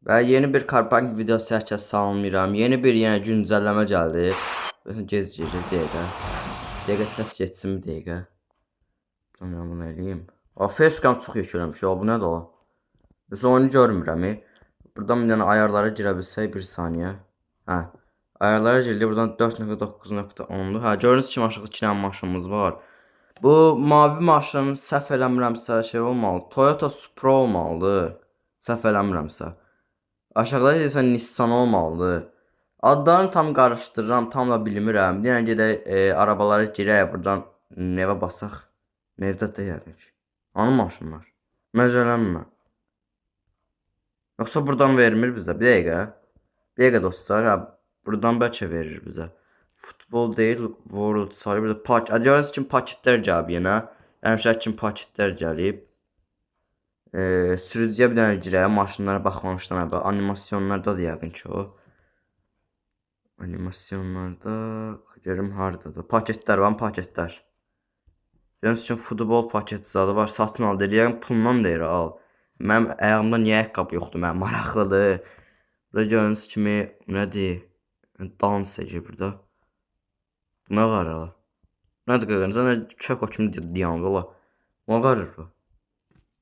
Və yeni bir Carpark videosu hər kəs salamlayıram. Yeni bir yenə güncəlləmə gəldi. Gec gedir dəqiqə. Dəqiqə səs getsin bir dəqiqə. Bunu eləyim. Facecam çox yükləmiş. Bu nədir o? Biz onu görmürəm. Buradan bir dənə ayarlara girə bilsək bir saniyə. Hə. Ayarlara girdik. Buradan 4.9.10'dur. Hə, gördüyünüz kimi aşağıda 2 dənə maşınımız var. Bu mavi maşının səhv eləmirəmsə şey olmalı. Toyota Supra olmalıdır. Səhv eləmirəmsə. Aşağıda deyirsən Nissan olmalıdır. Adlarını tam qarışdırıram, tam da bilmirəm. Bir dənə gedək arabalara girək, buradan nevə basaq. Nevdə deyərik. Hanı maşınlar? Məzələnmə. Yoxsa buradan vermir bizə. Bir dəqiqə. Bir dəqiqə dostlar. Hə, buradan bəlkə verir bizə. Futbol deyil, World sayı. Burada paket. Gördüyünüz kimi paketlər gəlib yenə. Həmişə kimi paketlər gəlib. Sürücüyə bir dənə girək, maşınlara baxmamışdan əvvəl. Animasyonlarda da yəqin ki o. Animasyonlarda görüm hardadır. Paketlər var, paketlər. Gördüyünüz kimi futbol paket zadı var. Satın al deyir. Yəqin pulundan deyir al. Mənim ayağımda niyə ayaqqabı yoxdur? Mənim maraqlıdır. Burada gördüyünüz kimi nədir? Dans edir burada. Bu nə qarır ala? Nədir qırğınız? Nə kök o kimi diyanlı ola. Bu nə qarır bu?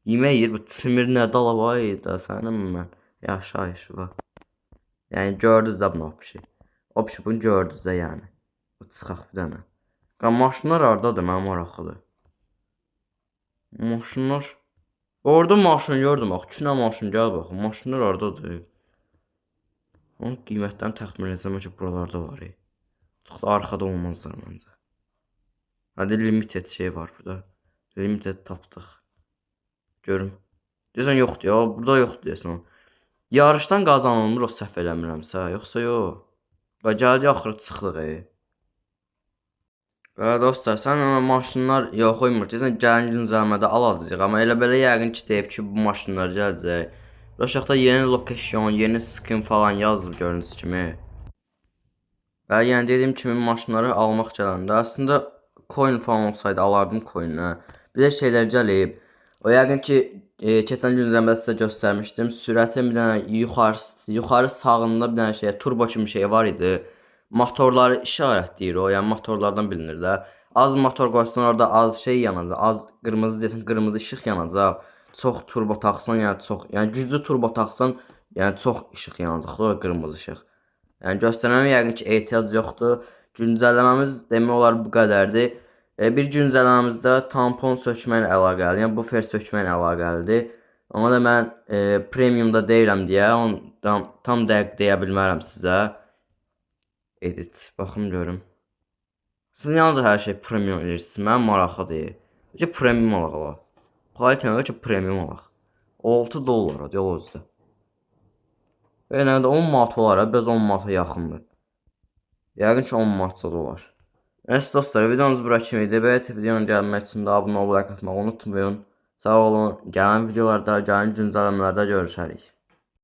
Yemək yiyir, bu çimir nə dala var da sənin mən. Yaşayış var. Yəni gördünüz də bunu o şey. O şey bunu gördünüz də yəni. Bu çıxaq bir dənə. Maşınlar hardadır mənim maraqlıdır. Maşınlar. Orada maşın gördüm bax. 2 dənə maşın gəl bax. Maşınlar hardadır? Onun qiymətlərini təxmin etsəm ki buralarda var. Çox da arxada olmazlar məncə. Hadi limited şey var burada. Limited tapdıq. Görüm. Deyəsən yoxdur ya. Burada yoxdur deyəsən. Yarışdan qazanılmır o səhv eləmirəmsə. Yoxsa yox. Və gəldi axırı çıxdıq. Və dostlar, sən ona maşınlar yox qoymur. Deyəsən gəlin güncəlmədə alacağıq. Amma elə belə yəqin ki deyib ki bu maşınlar gələcək. Aşağıda yeni lokasyon, yeni skin falan yazıb gördüyünüz kimi. Və yəni dediyim kimi maşınları almaq gələndə əslində coin falan olsaydı alardım coin'ə. Bir də şeylər gəlib. O yəqin ki keçən güncəlmədə sizə göstərmişdim. Sürətin bir dənə yuxarı sağında bir dənə şey turbo kimi şey var idi. Motorları işarətləyir o, yəni motorlardan bilinir də. Az motor qoysan orada az şey yanacaq, az qırmızı desən qırmızı işıq yanacaq. Çox turbo taxsan, yəni güclü turbo taxsan, yəni çox işıq yanacaq da o qırmızı işıq. Yəni göstərməmə yəqin ki ehtiyac yoxdur. Güncəlləməmiz demək olar bu qədərdir. Bir güncəlləməmizdə tampon sökməklə əlaqəlidir. Yəni bufer sökməklə əlaqəlidir. Amma da mən premiumda deyiləm deyə tam dəqiq deyə bilmərəm sizə. Edit, baxım görüm. Siz yalnız hər şey premium edirsiniz. Mənim maraqlıdır. Bəlkə premium alaq. Paytəmə ki premium alaq. 6 dollara yol özdə. Yəni də 10 manat olar, bəz 10 manata yaxındır. Yəqin ki 10 manatsa da olar. Nəysə dostlar, videomuz bura kimi idi. Belə videonun gəlmək üçün də abunə olub like atmağı unutmayın. Sağ olun. Gələn videolarda, gələn güncəlləmələrdə görüşərik.